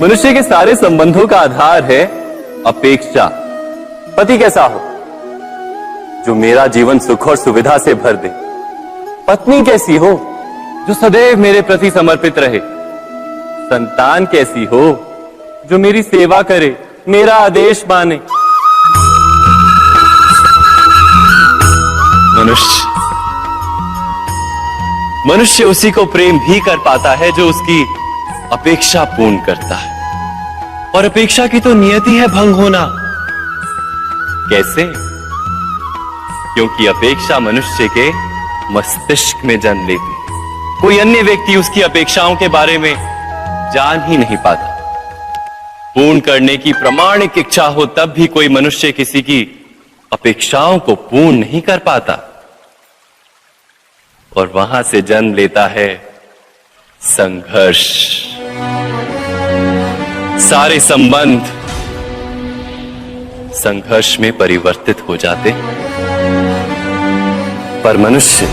मनुष्य के सारे संबंधों का आधार है अपेक्षा। पति कैसा हो जो मेरा जीवन सुख और सुविधा से भर दे। पत्नी कैसी हो जो सदैव मेरे प्रति समर्पित रहे। संतान कैसी हो जो मेरी सेवा करे, मेरा आदेश माने। मनुष्य उसी को प्रेम भी कर पाता है जो उसकी अपेक्षा पूर्ण करता है। और अपेक्षा की तो नियति है भंग होना। कैसे? क्योंकि अपेक्षा मनुष्य के मस्तिष्क में जन्म लेती है। कोई अन्य व्यक्ति उसकी अपेक्षाओं के बारे में जान ही नहीं पाता। पूर्ण करने की प्रामाणिक इच्छा हो तब भी कोई मनुष्य किसी की अपेक्षाओं को पूर्ण नहीं कर पाता। और वहां से जन्म लेता है संघर्ष। सारे संबंध संघर्ष में परिवर्तित हो जाते। पर मनुष्य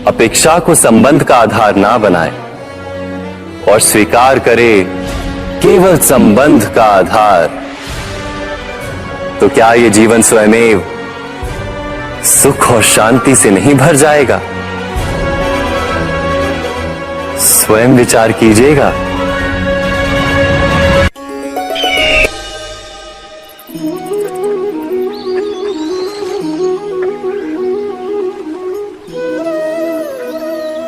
अपेक्षा को संबंध का आधार ना बनाए और स्वीकार करे केवल संबंध का आधार, तो क्या ये जीवन स्वयमेव सुख और शांति से नहीं भर जाएगा? स्वयं विचार कीजिएगा।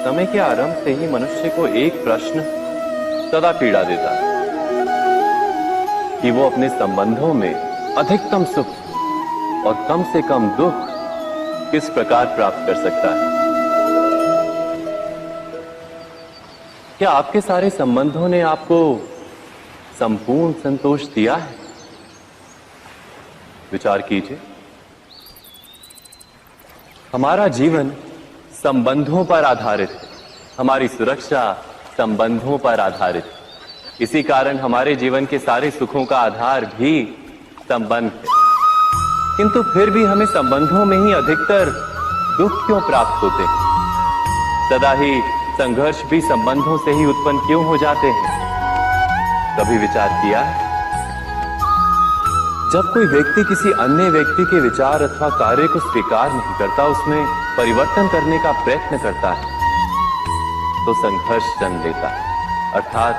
समय के आरंभ से ही मनुष्य को एक प्रश्न सदा पीड़ा देता है कि वो अपने संबंधों में अधिकतम सुख और कम से कम दुख किस प्रकार प्राप्त कर सकता है। क्या आपके सारे संबंधों ने आपको संपूर्ण संतोष दिया है? विचार कीजिए। हमारा जीवन संबंधों पर आधारित है। हमारी सुरक्षा संबंधों पर आधारित है। इसी कारण हमारे जीवन के सारे सुखों का आधार भी संबंध है। किंतु फिर भी हमें संबंधों में ही अधिकतर दुख क्यों प्राप्त होते हैं? सदा ही संघर्ष भी संबंधों से ही उत्पन्न क्यों हो जाते हैं? कभी विचार किया है? जब कोई व्यक्ति किसी अन्य व्यक्ति के विचार अथवा कार्य को स्वीकार नहीं करता, उसमें परिवर्तन करने का प्रयत्न करता है, तो संघर्ष जन्म लेता है। अर्थात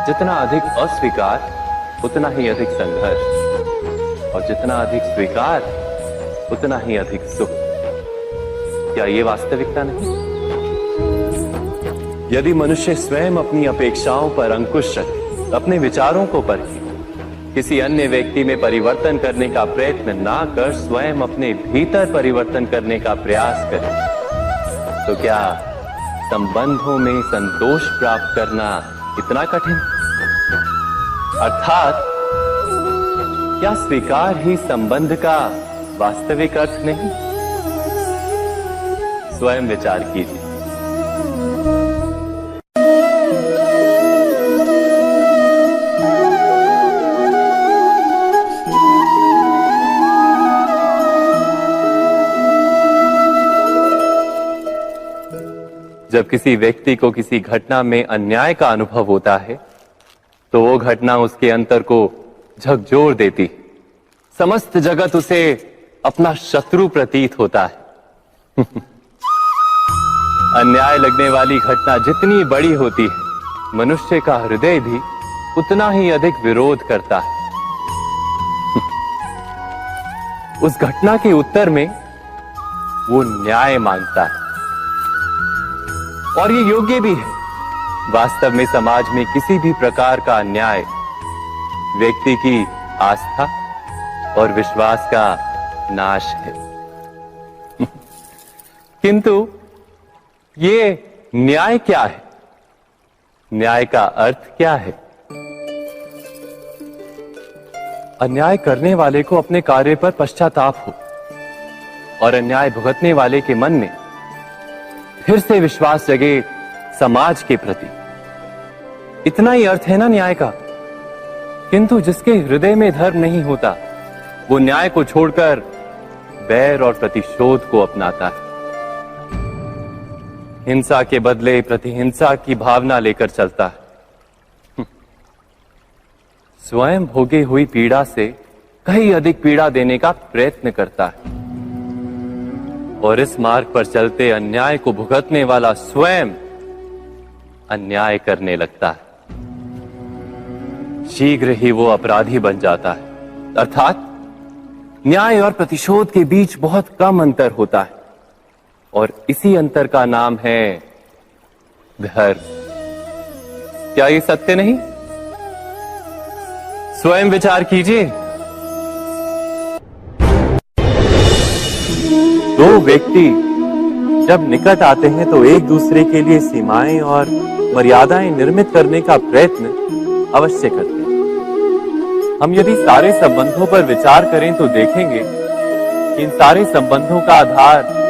जितना अधिक अस्वीकार उतना ही अधिक संघर्ष, और जितना अधिक स्वीकार उतना ही अधिक सुख। क्या ये वास्तविकता नहीं? यदि मनुष्य स्वयं अपनी अपेक्षाओं पर अंकुश रखे, अपने विचारों को परखे, किसी अन्य व्यक्ति में परिवर्तन करने का प्रयत्न ना कर स्वयं अपने भीतर परिवर्तन करने का प्रयास करे, तो क्या संबंधों में संतोष प्राप्त करना इतना कठिन? अर्थात क्या स्वीकार ही संबंध का वास्तविक अर्थ नहीं? स्वयं विचार कीजिए। जब किसी व्यक्ति को किसी घटना में अन्याय का अनुभव होता है, तो वो घटना उसके अंतर को झकझोर देती। समस्त जगत उसे अपना शत्रु प्रतीत होता है। अन्याय लगने वाली घटना जितनी बड़ी होती है, मनुष्य का हृदय भी उतना ही अधिक विरोध करता है। उस घटना के उत्तर में वो न्याय मांगता है, और ये योग्य भी है। वास्तव में समाज में किसी भी प्रकार का अन्याय व्यक्ति की आस्था और विश्वास का नाश है। किंतु ये न्याय क्या है? न्याय का अर्थ क्या है? अन्याय करने वाले को अपने कार्य पर पश्चाताप हो और अन्याय भुगतने वाले के मन में फिर से विश्वास जगे समाज के प्रति। इतना ही अर्थ है ना न्याय का। किंतु जिसके हृदय में धर्म नहीं होता, वो न्याय को छोड़कर बैर और प्रतिशोध को अपनाता है। हिंसा के बदले प्रतिहिंसा की भावना लेकर चलता है। स्वयं भोगी हुई पीड़ा से कहीं अधिक पीड़ा देने का प्रयत्न करता है और इस मार्ग पर चलते अन्याय को भुगतने वाला स्वयं अन्याय करने लगता है। शीघ्र ही वो अपराधी बन जाता है, अर्थात न्याय और प्रतिशोध के बीच बहुत कम अंतर होता है और इसी अंतर का नाम है धर्म। क्या ये सत्य नहीं? स्वयं विचार कीजिए। दो व्यक्ति जब निकट आते हैं तो एक दूसरे के लिए सीमाएं और मर्यादाएं निर्मित करने का प्रयत्न अवश्य करते हैं। हम यदि सारे संबंधों पर विचार करें तो देखेंगे कि इन सारे संबंधों का आधार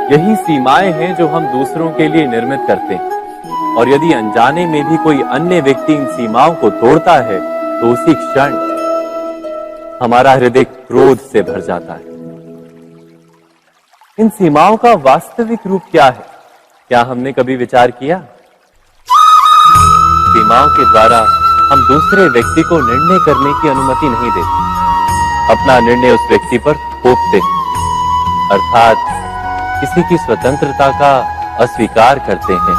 यही सीमाएं हैं जो हम दूसरों के लिए निर्मित करते हैं और यदि अनजाने में भी कोई अन्य व्यक्ति इन सीमाओं को तोड़ता है तो उसी क्षण हमारा हृदय क्रोध से भर जाता है। इन सीमाओं का वास्तविक रूप क्या है? क्या हमने कभी विचार किया? सीमाओं के द्वारा हम दूसरे व्यक्ति को निर्णय करने की अनुमति नहीं देते, अपना निर्णय उस व्यक्ति पर थोपते, अर्थात किसी की स्वतंत्रता का अस्वीकार करते हैं।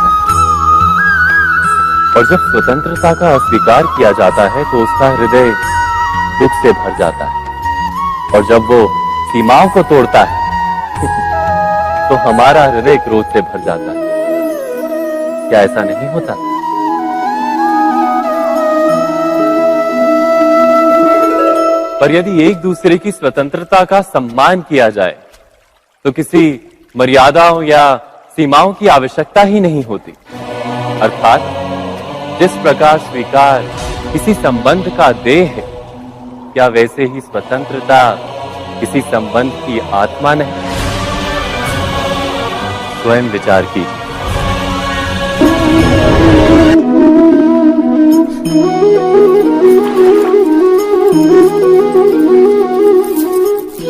और जब स्वतंत्रता का अस्वीकार किया जाता है तो उसका हृदय दुख से भर जाता है और जब वो सीमाओं को तोड़ता है तो हमारा हृदय क्रोध से भर जाता है। क्या ऐसा नहीं होता? पर यदि एक दूसरे की स्वतंत्रता का सम्मान किया जाए तो किसी मर्यादाओं या सीमाओं की आवश्यकता ही नहीं होती। अर्थात जिस प्रकार स्वीकार किसी संबंध का देह है, क्या वैसे ही स्वतंत्रता किसी संबंध की आत्मा नहीं? स्वयं विचार कीजिए।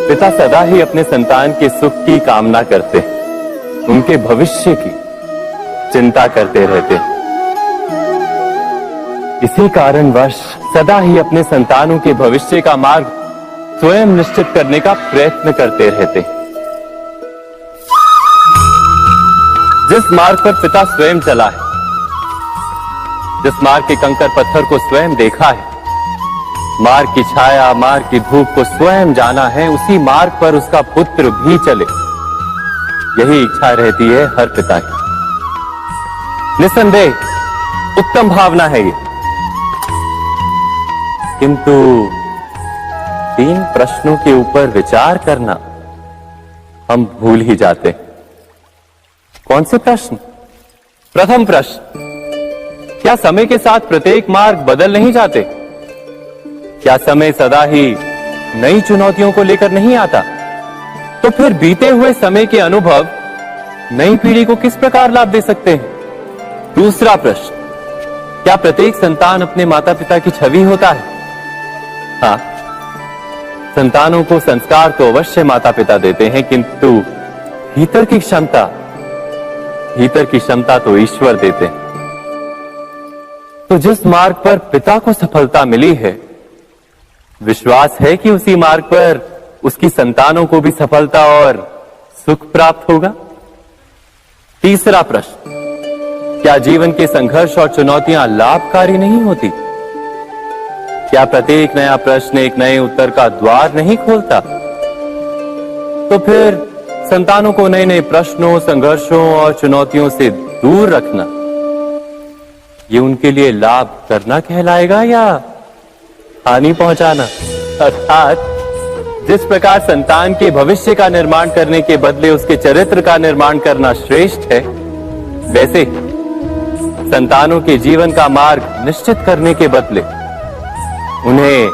पिता सदा ही अपने संतान के सुख की कामना करते हैं, उनके भविष्य की चिंता करते रहते हैं। इसी कारणवश सदा ही अपने संतानों के भविष्य का मार्ग स्वयं निश्चित करने का प्रयत्न करते रहते हैं। जिस मार्ग पर पिता स्वयं चला है, जिस मार्ग के कंकर पत्थर को स्वयं देखा है, मार्ग की छाया, मार्ग की धूप को स्वयं जाना है, उसी मार्ग पर उसका पुत्र भी चले, यही इच्छा रहती है हर पिता की। निसंदेह उत्तम भावना है ये, किंतु 3 प्रश्नों के ऊपर विचार करना हम भूल ही जाते हैं। कौन से प्रश्न? प्रथम प्रश्न, क्या समय के साथ प्रत्येक मार्ग बदल नहीं जाते? क्या समय सदा ही नई चुनौतियों को लेकर नहीं आता? तो फिर बीते हुए समय के अनुभव नई पीढ़ी को किस प्रकार लाभ दे सकते हैं? दूसरा प्रश्न, क्या प्रत्येक संतान अपने माता पिता की छवि होता है? हाँ, संतानों को संस्कार तो अवश्य माता पिता देते हैं, किंतु भीतर की क्षमता तो ईश्वर देते हैं। तो जिस मार्ग पर पिता को सफलता मिली है, विश्वास है कि उसी मार्ग पर उसकी संतानों को भी सफलता और सुख प्राप्त होगा। तीसरा प्रश्न, क्या जीवन के संघर्ष और चुनौतियां लाभकारी नहीं होती? क्या प्रत्येक नया प्रश्न एक नए उत्तर का द्वार नहीं खोलता? तो फिर संतानों को नए नए प्रश्नों, संघर्षों और चुनौतियों से दूर रखना, ये उनके लिए लाभ करना कहलाएगा या हानि पहुंचाना? अर्थात जिस प्रकार संतान के भविष्य का निर्माण करने के बदले उसके चरित्र का निर्माण करना श्रेष्ठ है, वैसे संतानों के जीवन का मार्ग निश्चित करने के बदले उन्हें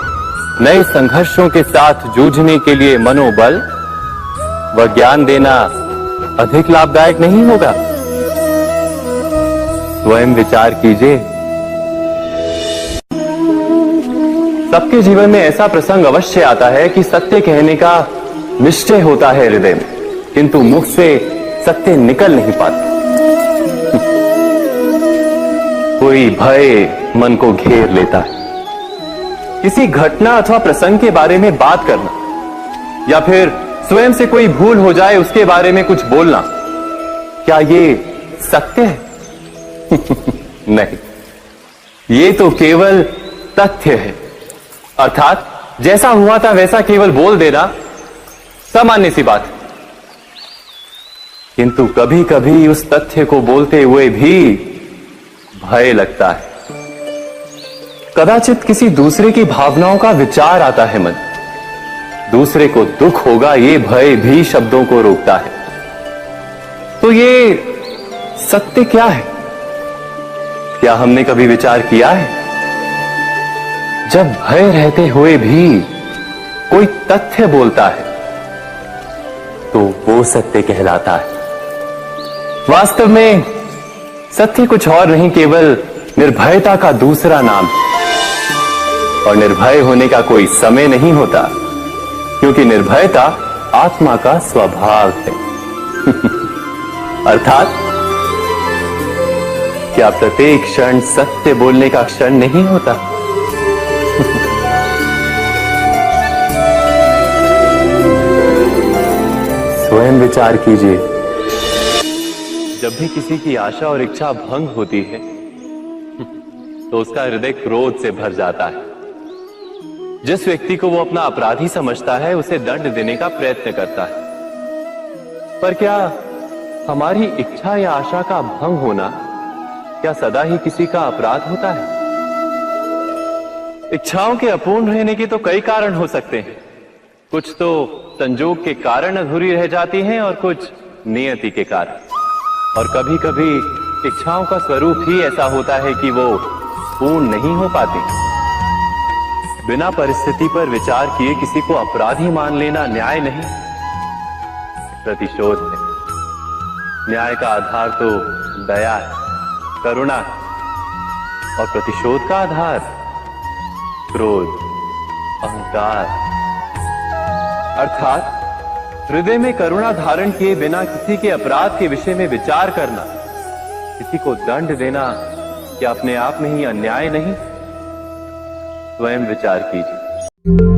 नए संघर्षों के साथ जूझने के लिए मनोबल व ज्ञान देना अधिक लाभदायक नहीं होगा? स्वयं विचार कीजिए। सबके जीवन में ऐसा प्रसंग अवश्य आता है कि सत्य कहने का निश्चय होता है हृदय में, किंतु मुख से सत्य निकल नहीं पाता। कोई भय मन को घेर लेता है। किसी घटना अथवा प्रसंग के बारे में बात करना या फिर स्वयं से कोई भूल हो जाए उसके बारे में कुछ बोलना, क्या ये सत्य है? नहीं, ये तो केवल तथ्य है। अर्थात जैसा हुआ था वैसा केवल बोल देना सामान्य सी बात है। किंतु कभी कभी उस तथ्य को बोलते हुए भी भय लगता है। कदाचित किसी दूसरे की भावनाओं का विचार आता है मन, दूसरे को दुख होगा ये भय भी शब्दों को रोकता है। तो ये सत्य क्या है? क्या हमने कभी विचार किया है? जब भय रहते हुए भी कोई तथ्य बोलता है तो वो सत्य कहलाता है। वास्तव में सत्य कुछ और नहीं, केवल निर्भयता का दूसरा नाम है। और निर्भय होने का कोई समय नहीं होता, क्योंकि निर्भयता आत्मा का स्वभाव है। अर्थात क्या प्रत्येक क्षण सत्य बोलने का क्षण नहीं होता? स्वयं विचार कीजिए। जब भी किसी की आशा और इच्छा भंग होती है तो उसका हृदय क्रोध से भर जाता है। जिस व्यक्ति को वो अपना अपराधी समझता है उसे दंड देने का प्रयत्न करता है। पर क्या हमारी इच्छा या आशा का भंग होना क्या सदा ही किसी का अपराध होता है? इच्छाओं के अपूर्ण रहने के तो कई कारण हो सकते हैं। कुछ तो संजोग के कारण अधूरी रह जाती हैं और कुछ नियति के कारण। और कभी कभी इच्छाओं का स्वरूप ही ऐसा होता है कि वो पूर्ण नहीं हो पाती। बिना परिस्थिति पर विचार किए किसी को अपराधी मान लेना न्याय नहीं, प्रतिशोध है। न्याय का आधार तो दया है, करुणा है, और प्रतिशोध का आधार क्रोध, अहंकार। अर्थात हृदय में करुणा धारण किए बिना किसी के अपराध के विषय में विचार करना, किसी को दंड देना, क्या अपने आप में ही अन्याय नहीं? स्वयं विचार कीजिए।